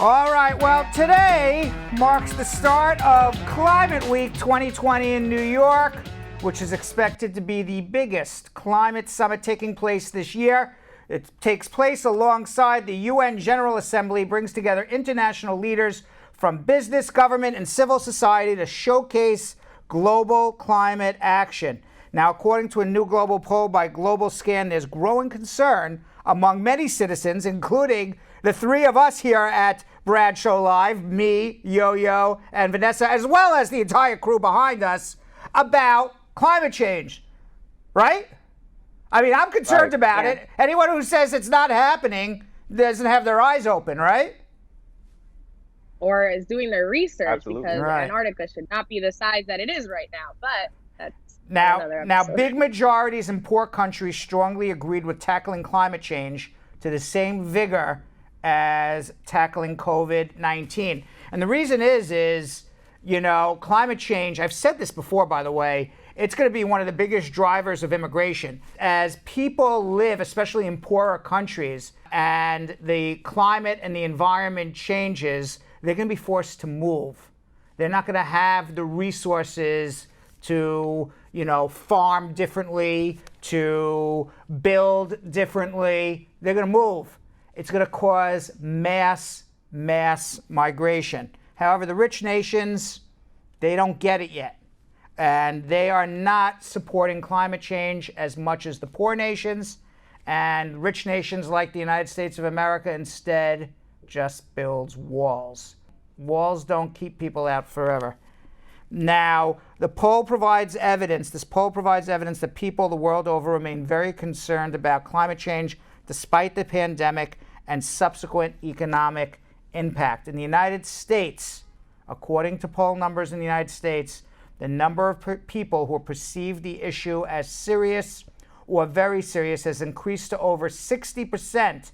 All right, well, today marks the start of Climate Week 2020 in New York, which is expected to be the biggest climate summit taking place this year. It takes place alongside the UN General Assembly, brings together international leaders from business, government, and civil society to showcase global climate action. Now, according to a new global poll by Global Scan, there's growing concern among many citizens, including the three of us here at Bradshaw Live, me, Yo-Yo, and Vanessa, as well as the entire crew behind us, about climate change, right? I mean, I'm concerned about it. Anyone who says it's not happening doesn't have their eyes open, right? Or is doing their research. Absolutely. Because Right. Antarctica should not be the size that it is right now. But that's another Now, episode. big majorities in poor countries strongly agreed with tackling climate change to the same vigor as tackling COVID-19. And the reason is, you know, climate change, I've said this before, by the way, it's going to be one of the biggest drivers of immigration. As people live, especially in poorer countries, and the climate and the environment changes, they're going to be forced to move. They're not going to have the resources to, you know, farm differently, to build differently. They're going to move. It's going to cause mass migration. However, the rich nations, they don't get it yet. And they are not supporting climate change as much as the poor nations. And rich nations like the United States of America instead just builds walls. Walls don't keep people out forever. Now, the poll provides evidence. This poll provides evidence that people the world over remain very concerned about climate change despite the pandemic and subsequent economic impact. In the United States, according to poll numbers in the United States, the number of people who perceive the issue as serious or very serious has increased to over 60%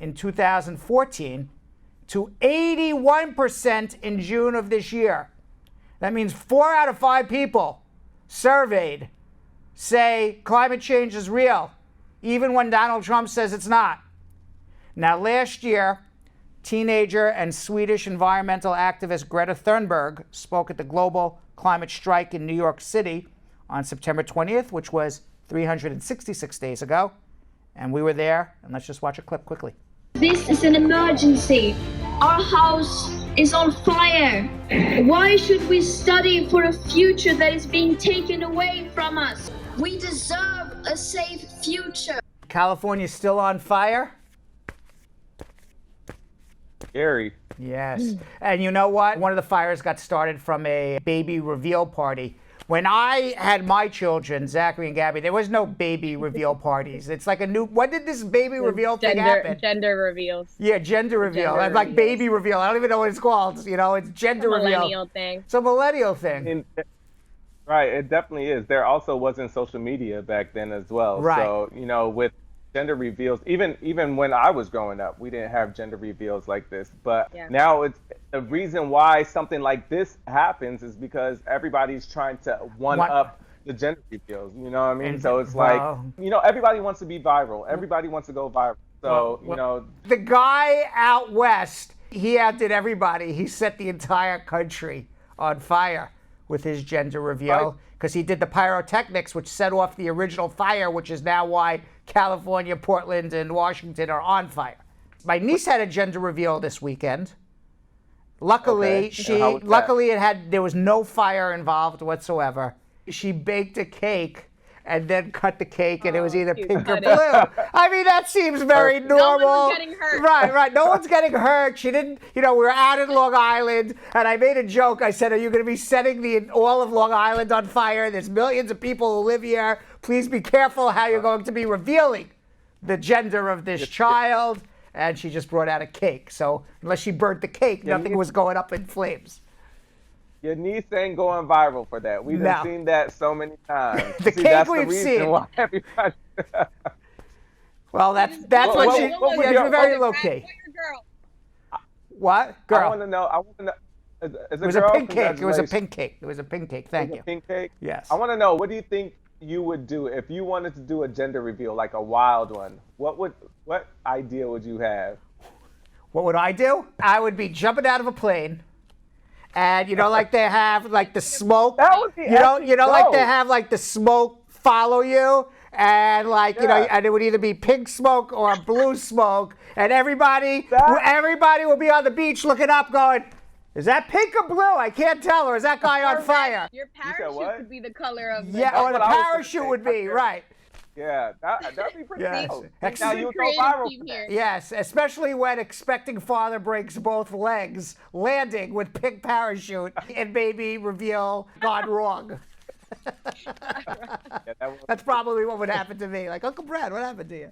in 2014 to 81% in June of this year. That means 4 out of 5 people surveyed say climate change is real, even when Donald Trump says it's not. Now, last year, teenager and Swedish environmental activist Greta Thunberg spoke at the global climate strike in New York City on September 20th, which was 366 days ago. And we were there, and let's just watch a clip quickly. This is an emergency. Our house is on fire. Why should we study for a future that is being taken away from us? We deserve a safe future. California's still on fire? Scary. Yes. And you know what? One of the fires got started from a baby reveal party. When I had my children, Zachary and Gabby, there was no baby reveal parties. It's like a new, when did this baby reveal thing happen? Gender reveals. Yeah, gender reveal. Gender I'm like reveals. baby reveal. I don't even know what it's called. You know, it's gender reveal. Millennial thing. It's a millennial thing. Right, it definitely is. There also wasn't social media back then as well. Right. So, you know, with gender reveals, even when I was growing up, we didn't have gender reveals like this. But now it's the reason why something like this happens is because everybody's trying to one-up the gender reveals. You know what I mean? And, so it's like, you know, everybody wants to be viral. Everybody wants to go viral. So, you know. The guy out west, he outdid everybody. He set the entire country on fire with his gender reveal because he did the pyrotechnics, which set off the original fire, which is now why California, Portland, and Washington are on fire. My niece had a gender reveal this weekend. Luckily, there was no fire involved whatsoever. She baked a cake and then cut the cake, and it was either pink or blue. I mean, that seems very normal. No one's getting hurt. Right. No one's getting hurt. She didn't, you know, we were out in Long Island, and I made a joke. I said, are you going to be setting all of Long Island on fire? There's millions of people who live here. Please be careful how you're going to be revealing the gender of this child. And she just brought out a cake. So unless she burnt the cake, nothing was going up in flames. Your niece ain't going viral for that. We've seen that so many times. The cake that's we've the reason seen. Why everybody. Well, that's what she. what was Yeah, your- she's very low key. What girl? I want to know. Is It was a pink cake. It was a pink cake. It was a pink cake. Thank you. Pink cake. Yes. I want to know. What do you think you would do if you wanted to do a gender reveal, like a wild one? What idea would you have? What would I do? I would be jumping out of a plane. And like they have like the smoke. That would be like they have like the smoke follow you. And and it would either be pink smoke or blue smoke. And everybody will be on the beach looking up going, is that pink or blue? I can't tell. Or is that guy on fire? Your parachute could be the color of the... Yeah, or the parachute would be, right. Yeah, that'd be pretty cool. Now you go viral for that. Yes, especially when expecting father breaks both legs, landing with pink parachute and baby reveal gone wrong. That's probably what would happen to me. Like, Uncle Brad, what happened to you?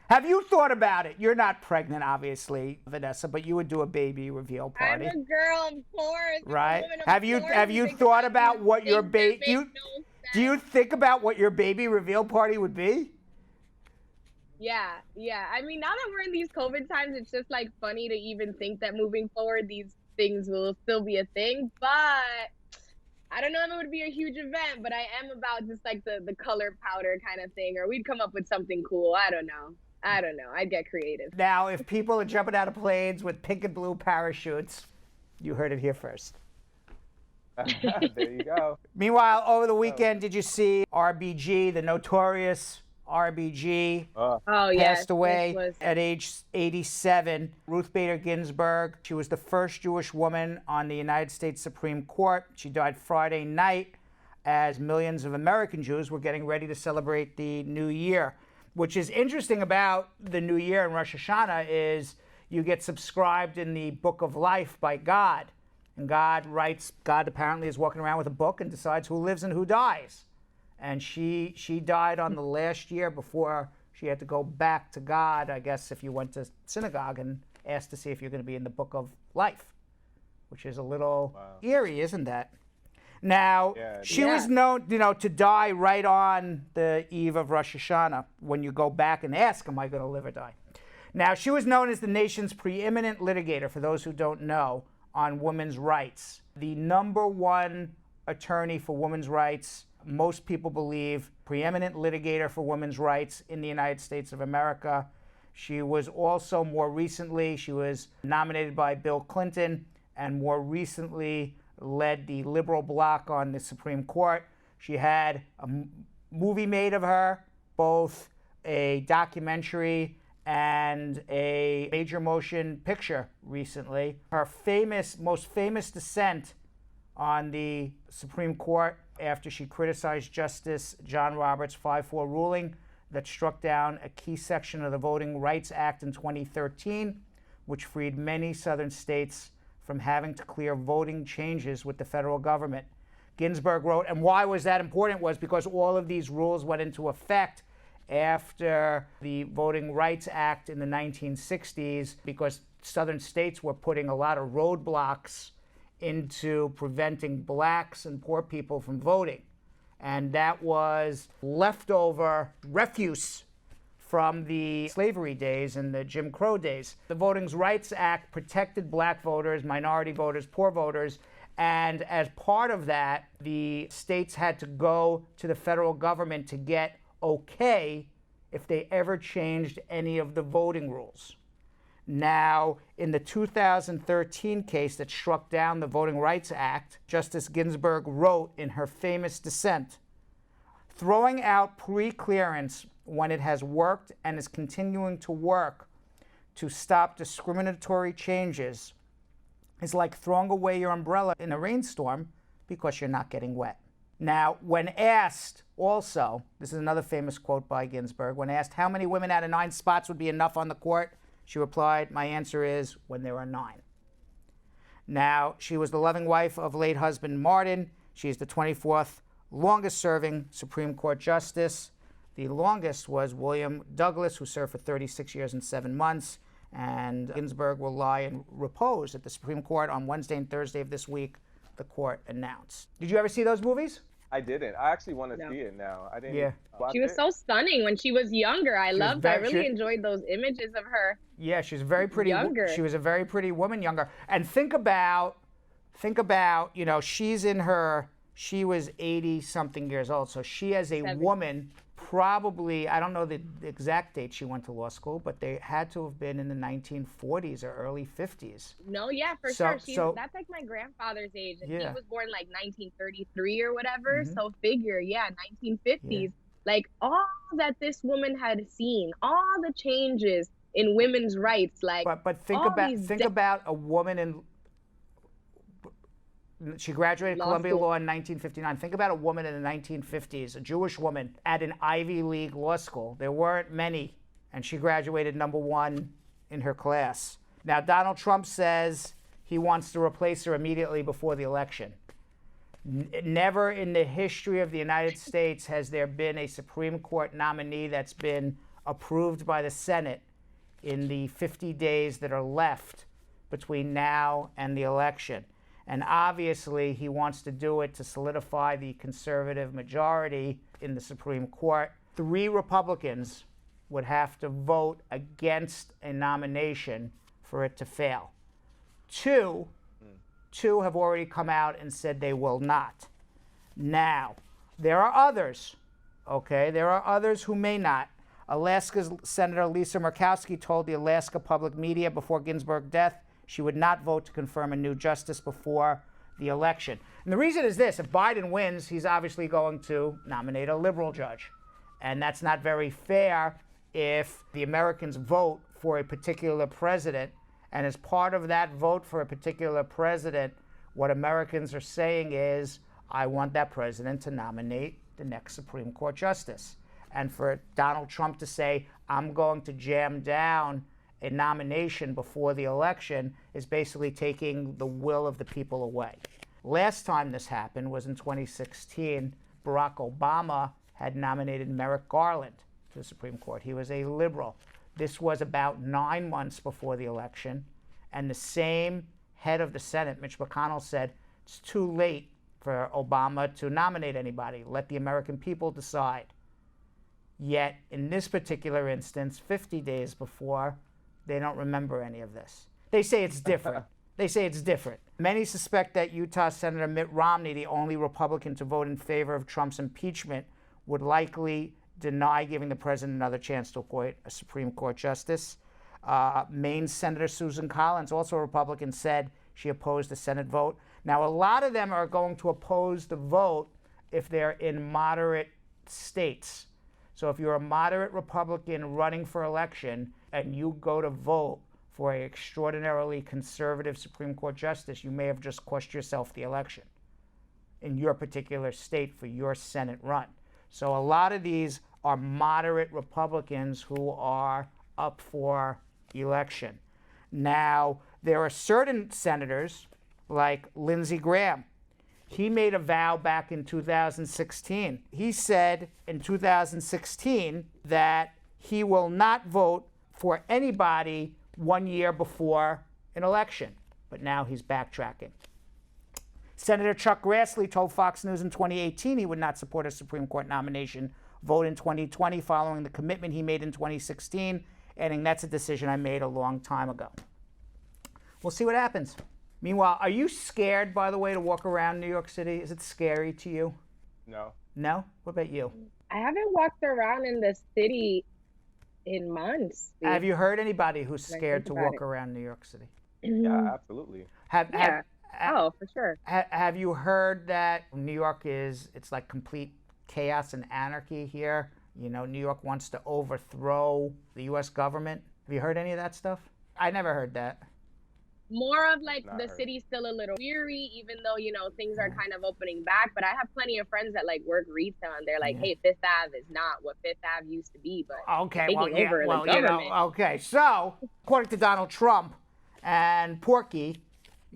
Have you thought about it? You're not pregnant, obviously, Vanessa, but you would do a baby reveal party. I'm a girl, of course. Right? Have you thought about what your baby... Do you think about what your baby reveal party would be? Yeah. I mean, now that we're in these COVID times, it's just like funny to even think that moving forward, these things will still be a thing. But I don't know if it would be a huge event, but I am about just like the color powder kind of thing, or we'd come up with something cool. I don't know. I'd get creative. Now, if people are jumping out of planes with pink and blue parachutes, you heard it here first. There you go. Meanwhile, over the weekend, did you see RBG, the notorious RBG, passed away at age 87. Ruth Bader Ginsburg, she was the first Jewish woman on the United States Supreme Court. She died Friday night as millions of American Jews were getting ready to celebrate the New Year. Which is interesting about the New Year and Rosh Hashanah is you get subscribed in the Book of Life by God. And God apparently is walking around with a book and decides who lives and who dies. And she died on the last year before she had to go back to God, I guess, if you went to synagogue and asked to see if you're going to be in the Book of Life, which is a little eerie, isn't that? Now, she was known, to die right on the eve of Rosh Hashanah when you go back and ask, am I going to live or die? Now, she was known as the nation's preeminent litigator, for those who don't know, on women's rights. The number one attorney for women's rights, most people believe, preeminent litigator for women's rights in the United States of America. She was also she was nominated by Bill Clinton and more recently led the liberal bloc on the Supreme Court. She had a movie made of her, both a documentary and a major motion picture recently. Her most famous dissent on the Supreme Court after she criticized Justice John Roberts' 5-4 ruling that struck down a key section of the Voting Rights Act in 2013, which freed many southern states from having to clear voting changes with the federal government. Ginsburg wrote, and why was that important was because all of these rules went into effect after the Voting Rights Act in the 1960s, because southern states were putting a lot of roadblocks into preventing blacks and poor people from voting. And that was leftover refuse from the slavery days and the Jim Crow days. The Voting Rights Act protected black voters, minority voters, poor voters, and as part of that, the states had to go to the federal government to get okay if they ever changed any of the voting rules. Now, in the 2013 case that struck down the Voting Rights Act, Justice Ginsburg wrote in her famous dissent, throwing out pre-clearance when it has worked and is continuing to work to stop discriminatory changes is like throwing away your umbrella in a rainstorm because you're not getting wet. Now, when asked also, this is another famous quote by Ginsburg, when asked how many women out of 9 spots would be enough on the court, she replied, my answer is when there are 9. Now, she was the loving wife of late husband Martin. She is the 24th longest-serving Supreme Court justice. The longest was William Douglas, who served for 36 years and 7 months. And Ginsburg will lie in repose at the Supreme Court on Wednesday and Thursday of this week, the court announced. Did you ever see those movies? I didn't. I actually want to see it now. I didn't. Watch she was so stunning when she was younger. I really enjoyed those images of her. Yeah, she was very pretty. Younger. She was a very pretty woman younger. And think about, she was 80 something years old. So she as a woman probably, I don't know the exact date she went to law school, but they had to have been in the 1940s or early 50s. No, yeah, for sure. That's like my grandfather's age, and he was born like 1933 or whatever. So figure, 1950s. Yeah. Like all that this woman had seen, all the changes in women's rights, like. But think about a woman in. She graduated Columbia Law in 1959. Think about a woman in the 1950s, a Jewish woman at an Ivy League law school. There weren't many, and she graduated #1 in her class. Now, Donald Trump says he wants to replace her immediately before the election. Never in the history of the United States has there been a Supreme Court nominee that's been approved by the Senate in the 50 days that are left between now and the election. And obviously, he wants to do it to solidify the conservative majority in the Supreme Court. 3 Republicans would have to vote against a nomination for it to fail. Two have already come out and said they will not. Now, there are others, okay? There are others who may not. Alaska's Senator Lisa Murkowski told the Alaska Public Media before Ginsburg's death she would not vote to confirm a new justice before the election. And the reason is this: if Biden wins, he's obviously going to nominate a liberal judge. And that's not very fair if the Americans vote for a particular president. And as part of that vote for a particular president, what Americans are saying is, I want that president to nominate the next Supreme Court justice. And for Donald Trump to say, I'm going to jam down a nomination before the election is basically taking the will of the people away. Last time this happened was in 2016. Barack Obama had nominated Merrick Garland to the Supreme Court. He was a liberal. This was about 9 months before the election, and the same head of the Senate, Mitch McConnell, said it's too late for Obama to nominate anybody. Let the American people decide. Yet, in this particular instance, 50 days before, they don't remember any of this. They say it's different. They say it's different. Many suspect that Utah Senator Mitt Romney, the only Republican to vote in favor of Trump's impeachment, would likely deny giving the president another chance to appoint a Supreme Court justice. Maine Senator Susan Collins, also a Republican, said she opposed the Senate vote. Now, a lot of them are going to oppose the vote if they're in moderate states. So if you're a moderate Republican running for election and you go to vote for an extraordinarily conservative Supreme Court justice, you may have just cost yourself the election in your particular state for your Senate run. So a lot of these are moderate Republicans who are up for election. Now, there are certain senators like Lindsey Graham. He made a vow back in 2016. He said in 2016 that he will not vote for anybody 1 year before an election. But now he's backtracking. Senator Chuck Grassley told Fox News in 2018 he would not support a Supreme Court nomination vote in 2020 following the commitment he made in 2016, adding, that's a decision I made a long time ago. We'll see what happens. Meanwhile, are you scared, by the way, to walk around New York City? Is it scary to you? No. No? What about you? I haven't walked around in the city in months. Have you heard anybody who's scared to walk around New York City? Yeah, absolutely. Oh, for sure. Have you heard that New York it's like complete chaos and anarchy here? You know, New York wants to overthrow the U.S. government. Have you heard any of that stuff? I never heard that. More of like the city's still a little weary, even though, you know, things are kind of opening back. But I have plenty of friends that like work retail, and they're like, hey, Fifth Ave is not what Fifth Ave used to be, but okay. So, according to Donald Trump and Porky,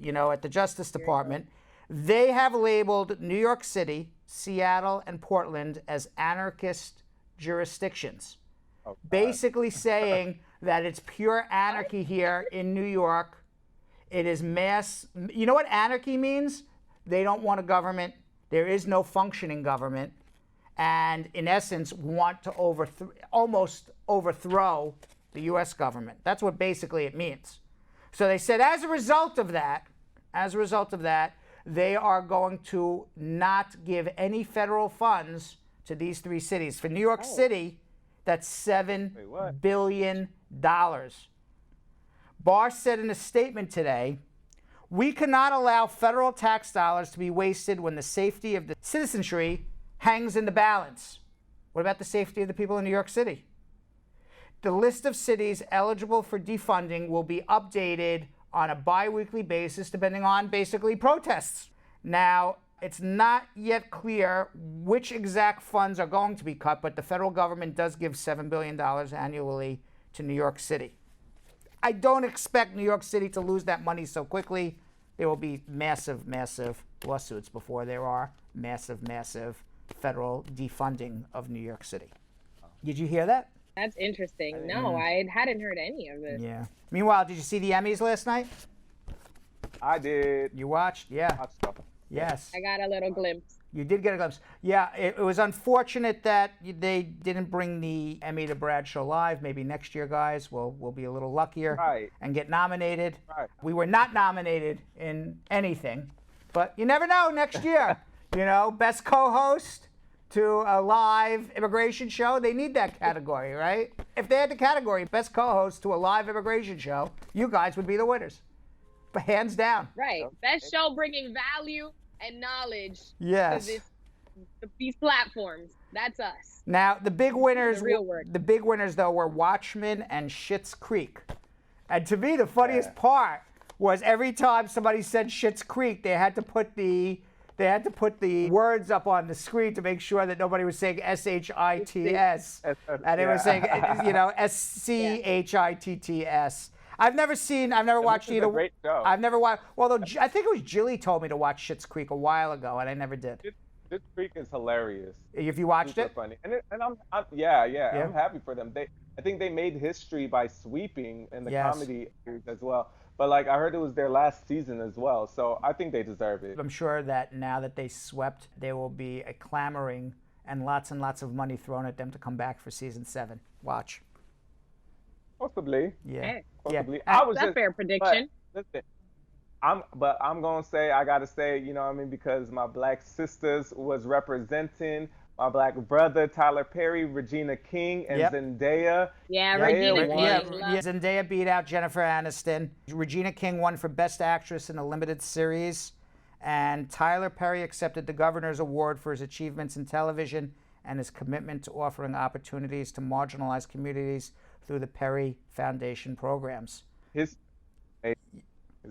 you know, at the Justice Department, they have labeled New York City, Seattle, and Portland as anarchist jurisdictions. Basically saying that it's pure anarchy here in New York. It is mass. You know what anarchy means? They don't want a government. There is no functioning government. And in essence, want to almost overthrow the U.S. government. That's what basically it means. So they said as a result of that, they are going to not give any federal funds to these three cities. For New York City, that's $7 billion. Barr said in a statement today, "We cannot allow federal tax dollars to be wasted when the safety of the citizenry hangs in the balance." What about the safety of the people in New York City? The list of cities eligible for defunding will be updated on a bi-weekly basis depending on basically protests. Now, it's not yet clear which exact funds are going to be cut, but the federal government does give $7 billion annually to New York City. I don't expect New York City to lose that money so quickly. There will be massive, massive lawsuits before there are massive, massive federal defunding of New York City. Did you hear that? That's interesting. No, I hadn't heard any of it. Yeah. Meanwhile, did you see the Emmys last night? I did. You watched? Yeah. Yes. I got a little glimpse. You did get a glimpse. Yeah, it was unfortunate that they didn't bring the Emmy to Bradshaw Live. Maybe next year, guys, we'll be a little luckier and get nominated. Right. We were not nominated in anything, but you never know next year. You know, best co-host to a live immigration show, they need that category, right? If they had the category best co-host to a live immigration show, you guys would be the winners. But hands down. Right. Best show bringing value and knowledge yes. to these platforms. That's us. Now, the big winners, the real work. The big winners though were Watchmen and Schitt's Creek. And to me, the funniest part was every time somebody said Schitt's Creek, they had to put the words up on the screen to make sure that nobody was saying S-H-I-T-S. And it was saying, you know, S-C-H-I-T-T-S. I've never watched either. Great show. I've never watched, although I think it was Jilly told me to watch Schitt's Creek a while ago, and I never did. Schitt's Creek is hilarious. If you watched Super it? funny. And I'm I'm happy for them. I think they made history by sweeping in the comedy series as well. But like I heard it was their last season as well, so I think they deserve it. I'm sure that now that they swept, there will be a clamoring and lots of money thrown at them to come back for season 7. Watch. Possibly. Yeah. Possibly. Yeah. That's a fair prediction. Listen, I'm gonna say, I gotta say, you know what I mean, because my black sisters was representing my black brother Tyler Perry, Regina King, and Zendaya. Yeah, Regina King. Zendaya beat out Jennifer Aniston. Regina King won for Best Actress in a Limited Series. And Tyler Perry accepted the Governor's Award for his achievements in television and his commitment to offering opportunities to marginalized communities through the Perry Foundation programs. His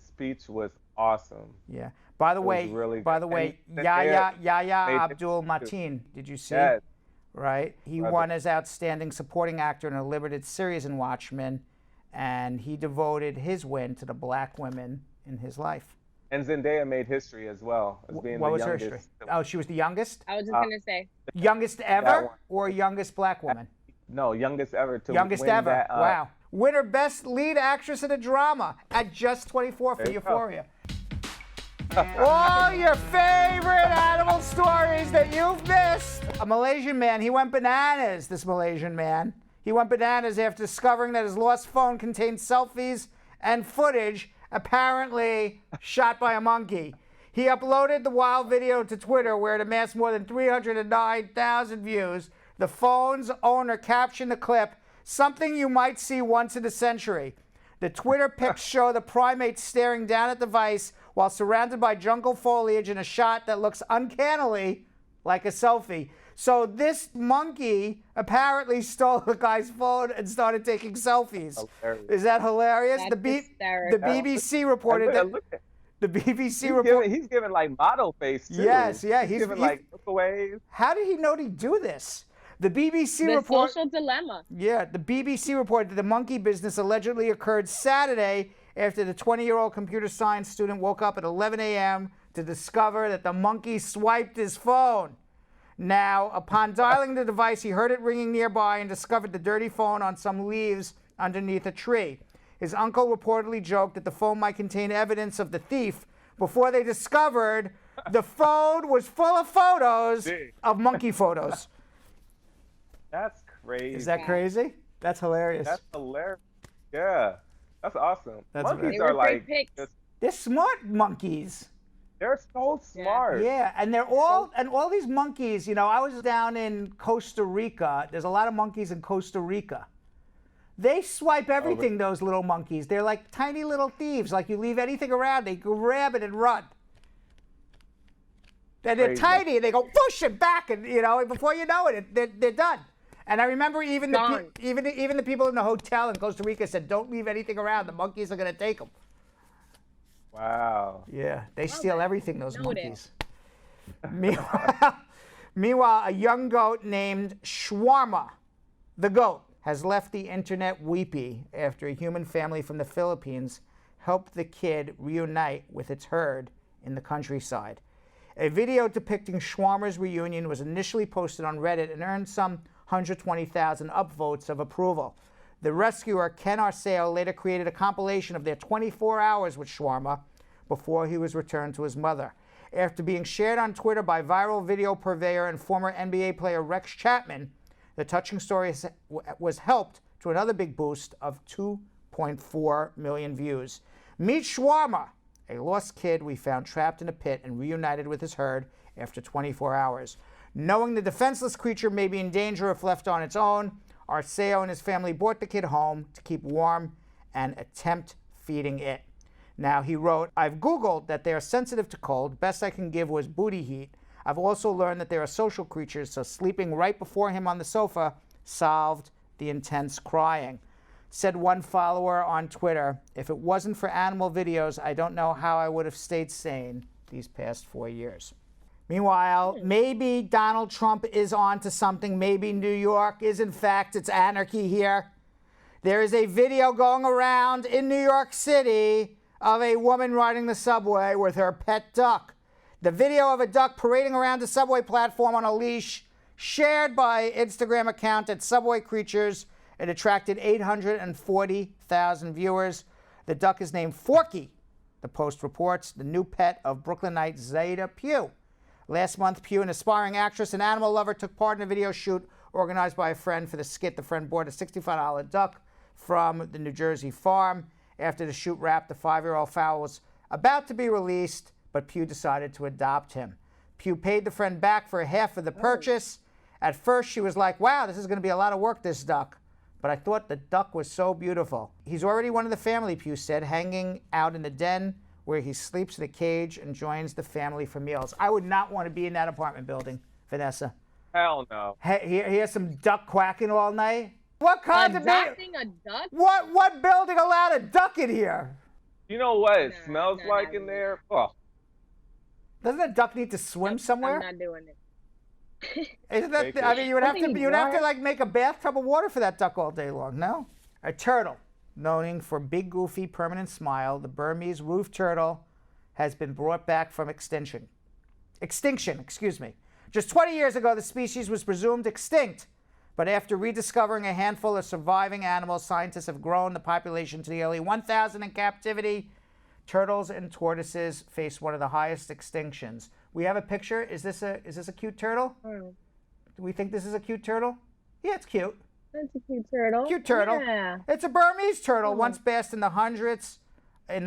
speech was awesome. Yeah. By the way, Yahya Abdul Mateen, did you see? Yes. Right? He won as Outstanding Supporting Actor in a Limited Series in Watchmen, and he devoted his win to the black women in his life. And Zendaya made history as well as being what the was youngest. her history? Oh, she was the youngest? I was just gonna say. Youngest ever or youngest black woman? No, youngest ever to youngest win ever. That, wow. Winner Best Lead Actress in a Drama at just 24 for Euphoria. All your favorite animal stories that you've missed. A Malaysian man, he went bananas, this Malaysian man. He went bananas after discovering that his lost phone contained selfies and footage apparently shot by a monkey. He uploaded the wild video to Twitter where it amassed more than 309,000 views. The phone's owner captioned the clip, "Something you might see once in a century." The Twitter pics show the primate staring down at the device while surrounded by jungle foliage in a shot that looks uncannily like a selfie. So this monkey apparently stole the guy's phone and started taking selfies. Hilarious. Is that hilarious? That's The BBC reported that. The BBC reported he's giving like model face too. Yes, yeah, he's giving like lookaways. How did he know to do this? The BBC The report. social dilemma. Yeah, the BBC reported that the monkey business allegedly occurred Saturday after the 20-year-old computer science student woke up at 11 a.m. to discover that the monkey swiped his phone. Now, upon dialing the device, he heard it ringing nearby and discovered the dirty phone on some leaves underneath a tree. His uncle reportedly joked that the phone might contain evidence of the thief before they discovered the phone was full of photos of monkey photos. That's crazy. Is that crazy? That's hilarious. That's hilarious. Yeah, that's awesome. That's Monkeys they are were like great pics. They're smart monkeys. They're so smart. Yeah, and all these monkeys, you know, I was down in Costa Rica. There's a lot of monkeys in Costa Rica. They swipe everything, those little monkeys. They're like tiny little thieves. Like you leave anything around, they grab it and run. And they're tiny, and they go push it back, and you know, before you know it, they're done. And I remember even the people in the hotel in Costa Rica said, "Don't leave anything around. The monkeys are going to take them." Wow. Yeah, they steal everything, those monkeys. Meanwhile, a young goat named Shawarma, the goat, has left the internet weepy after a human family from the Philippines helped the kid reunite with its herd in the countryside. A video depicting Shawarma's reunion was initially posted on Reddit and earned some 120,000 upvotes of approval. The rescuer, Ken Arceo, later created a compilation of their 24 hours with Shawarma before he was returned to his mother. After being shared on Twitter by viral video purveyor and former NBA player Rex Chapman, the touching story was helped to another big boost of 2.4 million views. Meet Shawarma, a lost kid we found trapped in a pit and reunited with his herd after 24 hours. Knowing the defenseless creature may be in danger if left on its own, Arceo and his family brought the kid home to keep warm and attempt feeding it. Now, he wrote, "I've Googled that they are sensitive to cold. Best I can give was booty heat. I've also learned that they are social creatures, so sleeping right before him on the sofa solved the intense crying." Said one follower on Twitter, "If it wasn't for animal videos, I don't know how I would have stayed sane these past 4 years." Meanwhile, maybe Donald Trump is on to something. Maybe New York is, in fact, it's anarchy here. There is a video going around in New York City of a woman riding the subway with her pet duck. The video of a duck parading around the subway platform on a leash, shared by Instagram account at Subway Creatures, it attracted 840,000 viewers. The duck is named Forky, the Post reports, the new pet of Brooklynite Zeta Pugh. Last month, Pugh, an aspiring actress and animal lover, took part in a video shoot organized by a friend for the skit. The friend bought a $65 duck from the New Jersey farm. After the shoot wrapped, the 5-year-old fowl was about to be released, but Pugh decided to adopt him. Pugh paid the friend back for half of the purchase. At first, she was like, "Wow, this is going to be a lot of work, this duck." But I thought the duck was so beautiful. He's already one of the family, Pugh said, hanging out in the den where he sleeps in a cage and joins the family for meals. I would not want to be in that apartment building, Vanessa. Hell no. Hey, here's some duck quacking all night. What kind of adopting a duck? What building allowed a duck in here? You know what it smells like in there? Oh. Doesn't a duck need to swim somewhere? I'm not doing it. Isn't that? I mean, you would have to like make a bathtub of water for that duck all day long. No, a turtle, known for big, goofy, permanent smile, the Burmese Ruth turtle, has been brought back from extinction. Excuse me. Just 20 years ago, the species was presumed extinct, but after rediscovering a handful of surviving animals, scientists have grown the population to nearly 1,000 in captivity. Turtles and tortoises face one of the highest extinctions. We have a picture. Is this a cute turtle? Do we think this is a cute turtle? Yeah, it's cute. That's a cute turtle. Cute turtle. Yeah. It's a Burmese turtle, once basked in the hundreds at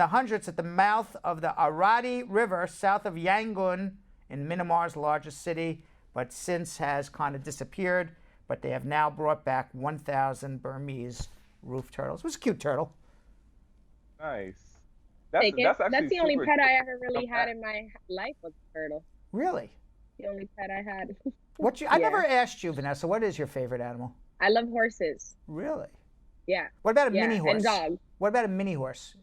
the mouth of the Aradi River, south of Yangon, in Myanmar's largest city, but since has kind of disappeared. But they have now brought back 1,000 Burmese roof turtles. It was a cute turtle. Nice. That's the only pet I ever really had in my life was a turtle. Really? The only pet I had. I never asked you, Vanessa, what is your favorite animal? I love horses. Really? Yeah. What about a mini horse? And dogs. What about a mini horse?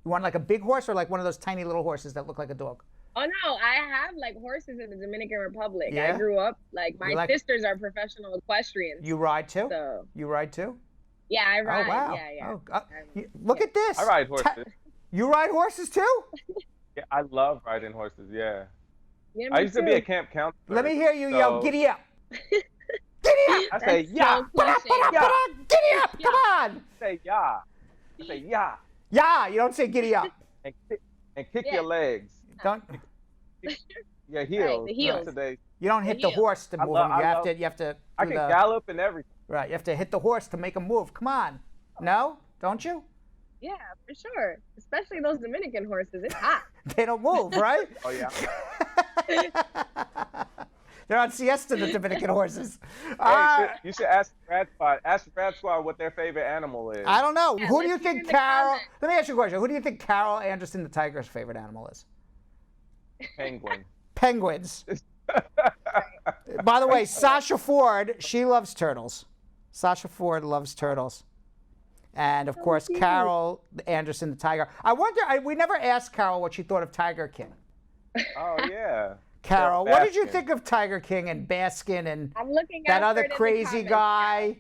You want like a big horse or like one of those tiny little horses that look like a dog? Oh no, I have like horses in the Dominican Republic. Yeah? I grew up my sisters are professional equestrians. You ride too? So. You ride too? Yeah, I ride. Oh wow. Yeah. Look at this. I ride horses. You ride horses too? Yeah, I love riding horses. Yeah. Yeah, I used to be a camp counselor. Let me hear you yell, "Giddy up!" Giddy up! I say yeah. Giddy up! Come on! I say yeah. I say yeah. Yeah, you don't say giddy up. And kick your legs. Don't. Your heels. Right, the heels. You don't hit the horse to move him. You have to. I can gallop and everything. Right, you have to hit the horse to make him move. Come on. No, don't you? Yeah, for sure. Especially those Dominican horses. It's hot. They don't move, right? Oh yeah. They're on siesta, the Dominican horses. You should ask Brad Spot. Ask Brad Spot what their favorite animal is. I don't know. Yeah, Who do you let's hear think in the Carol? comments. Let me ask you a question. Who do you think Carol Anderson the Tiger's favorite animal is? Penguin. Penguins. By the way, Sasha Ford, she loves turtles. Sasha Ford loves turtles. And of course, cute. Carol Anderson the Tiger. I wonder, we never asked Carol what she thought of Tiger King. Oh yeah. Carol, Yeah, what did you Baskin. think of Tiger King and Baskin and I'm looking that out for other it in the crazy comments, guy?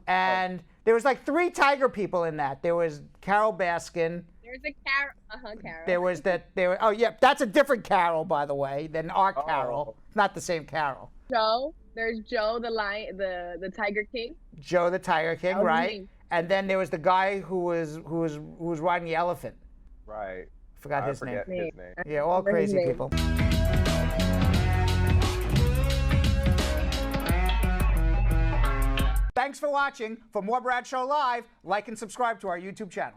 And there was like 3 tiger people in that. There was Carol Baskin. There's a Carol. Carol. There was oh yeah, that's a different Carol, by the way, than our Carol. Oh. Not the same Carol. Joe. There's Joe the lion, the Tiger King. Joe the Tiger King, That was right? me. And then there was the guy who was riding the elephant. Right. Forgot I his name. forget his name. Yeah, all Remember his crazy name. people. Thanks for watching. For more Brad Show Live, like and subscribe to our YouTube channel.